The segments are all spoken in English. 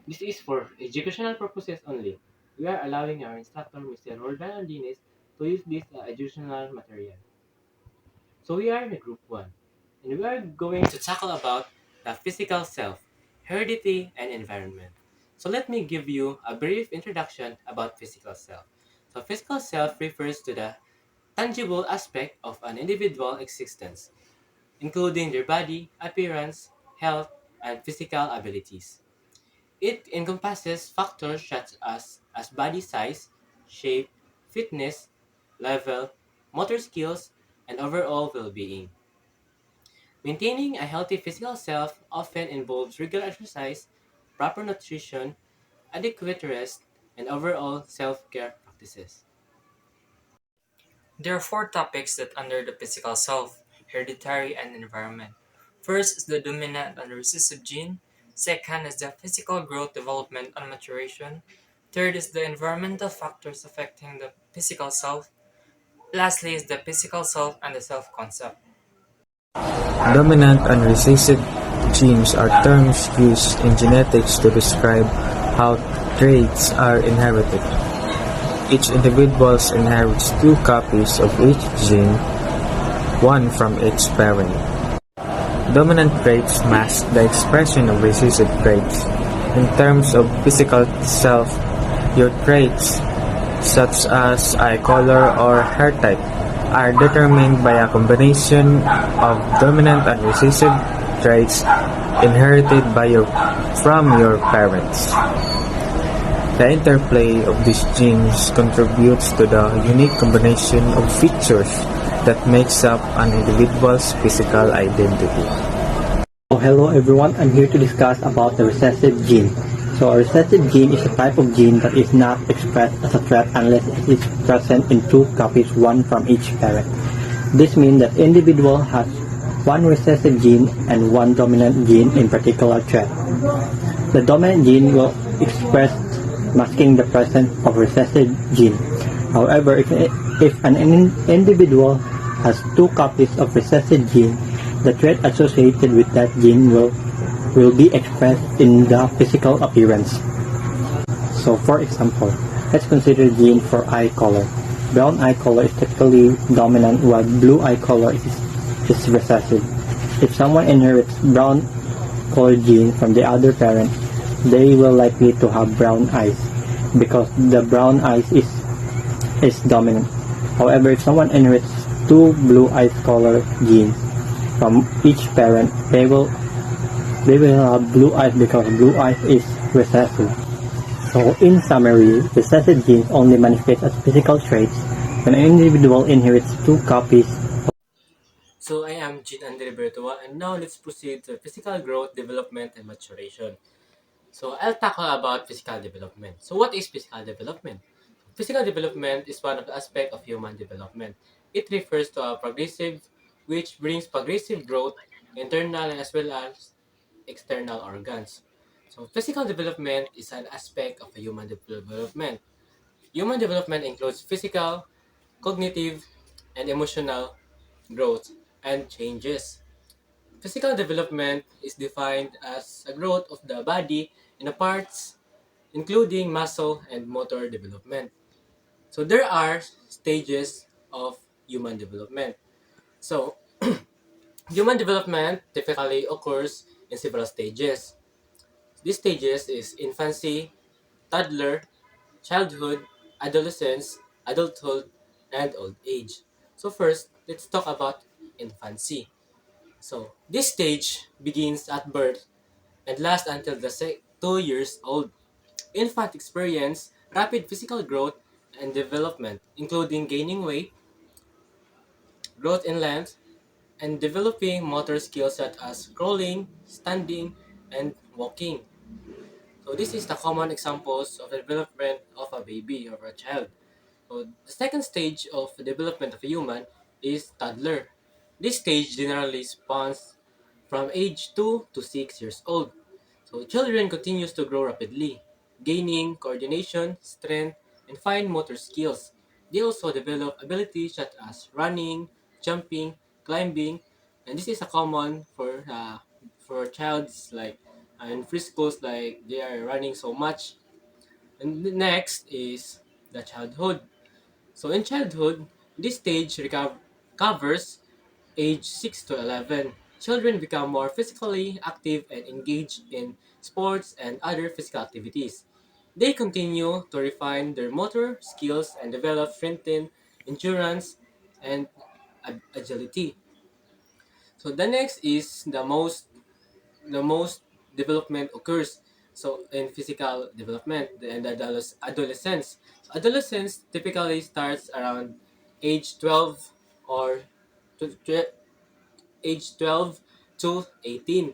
This is for educational purposes only. We are allowing our instructor, Mr. Roldan Andines, to use this educational material. So we are in group 1, and we are going to tackle about the physical self, heredity, and environment. So let me give you a brief introduction about physical self. So physical self refers to the tangible aspect of an individual existence, including their body, appearance, health, and physical abilities. It encompasses factors such as body size, shape, fitness, level, motor skills, and overall well-being. Maintaining a healthy physical self often involves regular exercise, proper nutrition, adequate rest, and overall self-care practices. There are four topics that under the physical self, hereditary and environment. First is the dominant and recessive gene. Second is the physical growth, development, and maturation. Third is the environmental factors affecting the physical self. Lastly is the physical self and the self-concept. Dominant and recessive genes are terms used in genetics to describe how traits are inherited. Each individual inherits two copies of each gene, one from each parent. Dominant traits mask the expression of recessive traits. In terms of physical self, your traits, such as eye color or hair type, are determined by a combination of dominant and recessive traits inherited from your parents. The interplay of these genes contributes to the unique combination of features that makes up an individual's physical identity. Hello everyone, I'm here to discuss about the recessive gene. So a recessive gene is a type of gene that is not expressed as a threat unless it is present in two copies, one from each parent. This means that individual has one recessive gene and one dominant gene in particular trait. The dominant gene will express masking the presence of recessive gene. However, if an individual has two copies of recessive gene, the trait associated with that gene will be expressed in the physical appearance. So for example, let's consider gene for eye color. Brown eye color is typically dominant while blue eye color is recessive. If someone inherits brown color gene from the other parent, they will likely to have brown eyes because the brown eyes is dominant. However, if someone inherits two blue eyes color genes from each parent, they will have blue eyes because blue eyes is recessive. So in summary, recessive genes only manifest as physical traits when an individual inherits two copies. So I am Jean Andre Bertua, and now let's proceed to physical growth, development, and maturation. So I'll tackle about physical development. So what is physical development? Physical development is one of the aspects of human development. It refers to a progressive, which brings progressive growth, internal as well as external organs. So physical development is an aspect of a human development. Human development includes physical, cognitive, and emotional growth and changes. Physical development is defined as a growth of the body in the parts including muscle and motor development. So there are stages of human development. So human development typically occurs in several stages. These stages is infancy, toddler, childhood, adolescence, adulthood, and old age. So first, let's talk about infancy. So this stage begins at birth and lasts until the 2 years old. Infant experience rapid physical growth and development, including gaining weight, growth in length, and developing motor skills such as crawling, standing, and walking. So this is the common examples of the development of a baby or a child. So the second stage of the development of a human is toddler. This stage generally spans from age 2 to 6 years old. So children continues to grow rapidly, gaining coordination, strength, and fine motor skills. They also develop abilities such as running, jumping, climbing, and this is a common for childs like and free schools like they are running so much. And the next is the childhood. So in childhood, this stage covers age 6 to 11. Children become more physically active and engage in sports and other physical activities. They continue to refine their motor skills and develop strength, endurance, and agility. So the next is the most development occurs. So in physical development and adolescence. So adolescence typically starts around age 12 or to, to- age 12 to 18.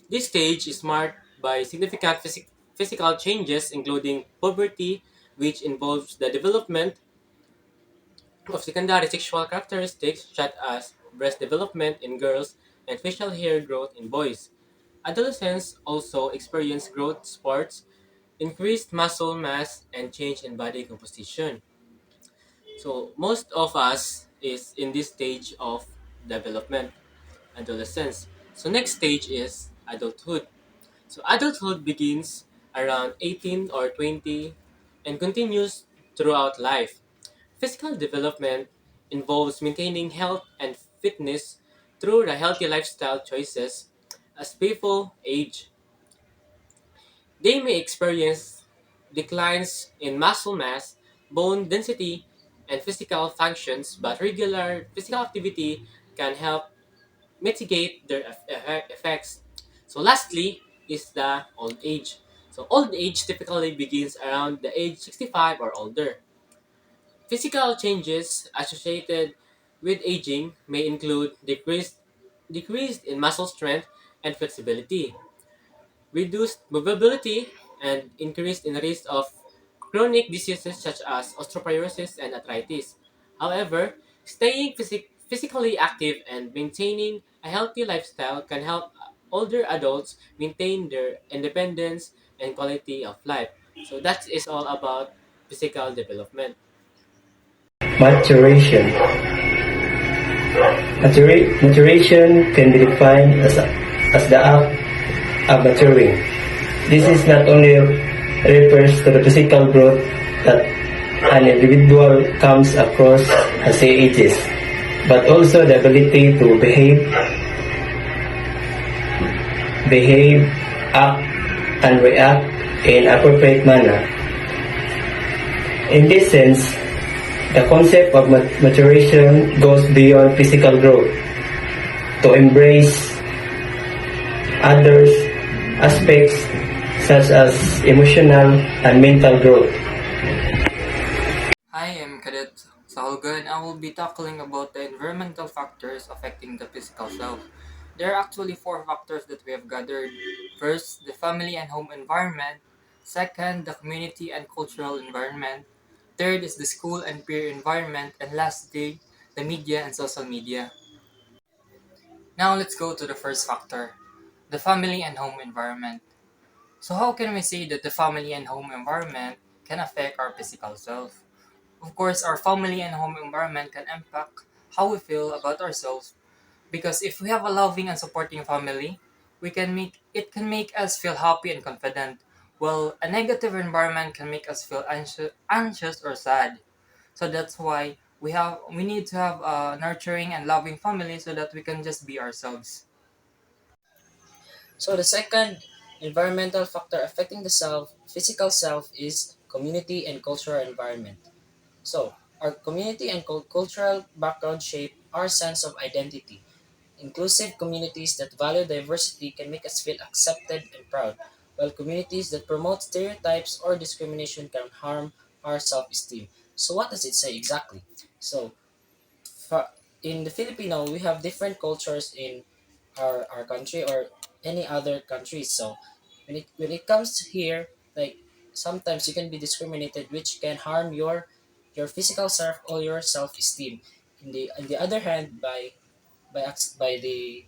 This stage is marked by significant physical changes including puberty, which involves the development of secondary sexual characteristics such as breast development in girls and facial hair growth in boys. Adolescents also experience growth spurts, increased muscle mass, and change in body composition. So most of us is in this stage of development, adolescence. So next stage is adulthood. So adulthood begins around 18 or 20 and continues throughout life. Physical development involves maintaining health and fitness through the healthy lifestyle choices. As people age, they may experience declines in muscle mass, bone density, and physical functions, but regular physical activity can help mitigate their effects. So, lastly, is the old age. So, old age typically begins around the age 65 or older. Physical changes associated with aging may include decreased in muscle strength and flexibility, reduced mobility, and increased in risk of chronic diseases such as osteoporosis and arthritis. However, staying physically active and maintaining a healthy lifestyle can help older adults maintain their independence and quality of life. So that is all about physical development. Maturation. Maturation can be defined as the act of maturing. This is not only refers to the physical growth that an individual comes across as he ages, but also the ability to behave, act, and react in appropriate manner. In this sense, the concept of maturation goes beyond physical growth to embrace others aspects such as emotional and mental growth. Hi, I'm Cadet Saholga and I will be tackling about the environmental factors affecting the physical self. There are actually four factors that we have gathered. First, the family and home environment. Second, the community and cultural environment. Third is the school and peer environment. And lastly, the media and social media. Now let's go to the first factor, the family and home environment. So how can we say that the family and home environment can affect our physical self? Of course, our family and home environment can impact how we feel about ourselves because if we have a loving and supporting family, we can make us feel happy and confident. While a negative environment can make us feel anxious or sad. So that's why we need to have a nurturing and loving family so that we can just be ourselves. So the second environmental factor affecting the physical self, is community and cultural environment. So our community and cultural background shape our sense of identity. Inclusive communities that value diversity can make us feel accepted and proud, while communities that promote stereotypes or discrimination can harm our self-esteem. So what does it say exactly? So for, in the Filipino, we have different cultures in our country or any other countries. So when it comes here, like sometimes you can be discriminated, which can harm your physical self or your self esteem. In the other hand, by the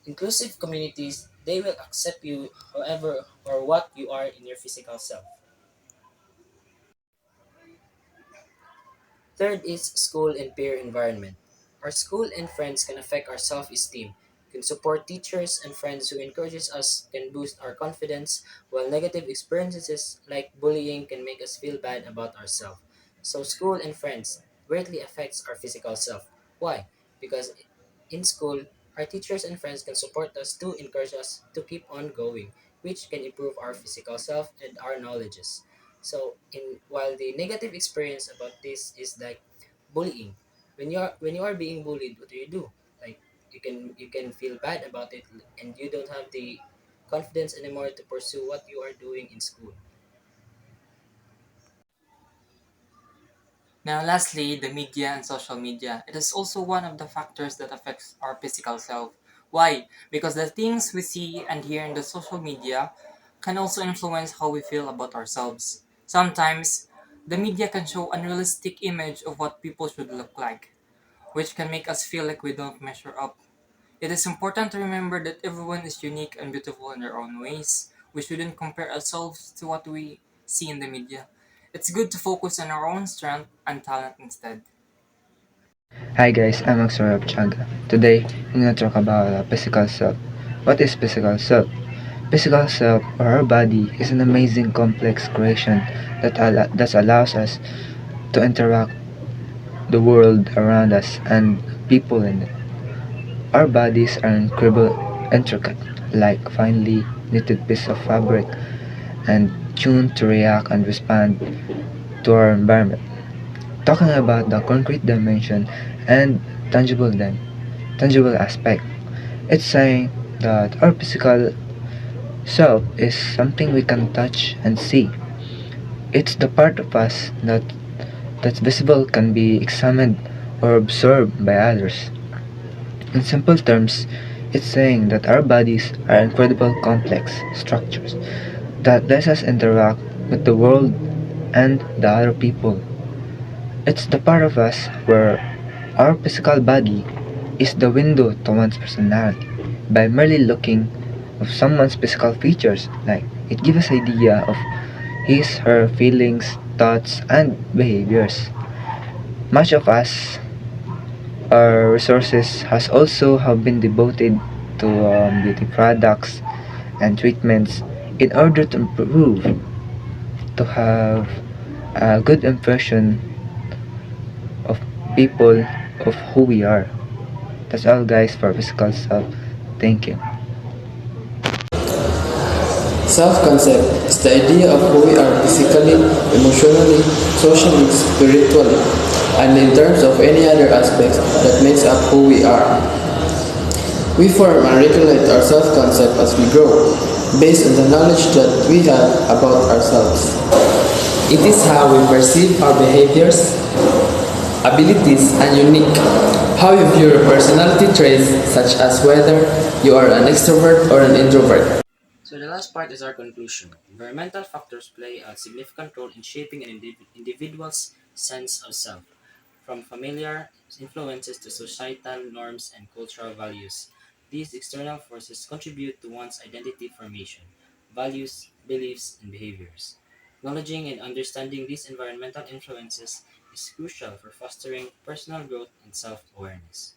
inclusive communities, they will accept you however or what you are in your physical self. Third is school and peer environment. Our school and friends can affect our self esteem. can support teachers and friends who encourages us can boost our confidence, while negative experiences like bullying can make us feel bad about ourselves. So school and friends greatly affects our physical self. Why? Because in school, our teachers and friends can support us to encourage us to keep on going, which can improve our physical self and our knowledges. So in while the negative experience about this is like bullying. When you are being bullied, what do? Like you can feel bad about it and you don't have the confidence anymore to pursue what you are doing in school. Now, lastly, the media and social media. It is also one of the factors that affects our physical self. Why? Because the things we see and hear in the social media can also influence how we feel about ourselves. Sometimes, the media can show unrealistic image of what people should look like, which can make us feel like we don't measure up. It is important to remember that everyone is unique and beautiful in their own ways. We shouldn't compare ourselves to what we see in the media. It's good to focus on our own strength and talent instead. Hi guys, I'm Axel Chaga. Today, I'm gonna talk about physical self. What is physical self? Physical self, or our body, is an amazing complex creation that allows us to interact the world around us and people in it. Our bodies are incredible intricate, like finely knitted piece of fabric and tuned to react and respond to our environment. Talking about the concrete dimension and tangible aspect, it's saying that our physical self is something we can touch and see. It's the part of us that's visible, can be examined or observed by others. In simple terms, it's saying that our bodies are incredible complex structures that lets us interact with the world and the other people. It's the part of us where our physical body is the window to one's personality. By merely looking of someone's physical features, like it gives us idea of his, her feelings, thoughts, and behaviors. Much of us, our resources has also have been devoted to beauty products and treatments in order to improve, to have a good impression of people of who we are. That's all guys for physical self. Thank you. Self concept is the idea of who we are physically, emotionally, socially, spiritually, and in terms of any other aspects that makes up who we are. We form and regulate our self concept as we grow, based on the knowledge that we have about ourselves. It is how we perceive our behaviors, abilities, and unique. How you view your personality traits, such as whether you are an extrovert or an introvert. So the last part is our conclusion. Environmental factors play a significant role in shaping an individual's sense of self, from familiar influences to societal norms and cultural values. These external forces contribute to one's identity formation, values, beliefs, and behaviors. Acknowledging and understanding these environmental influences is crucial for fostering personal growth and self awareness.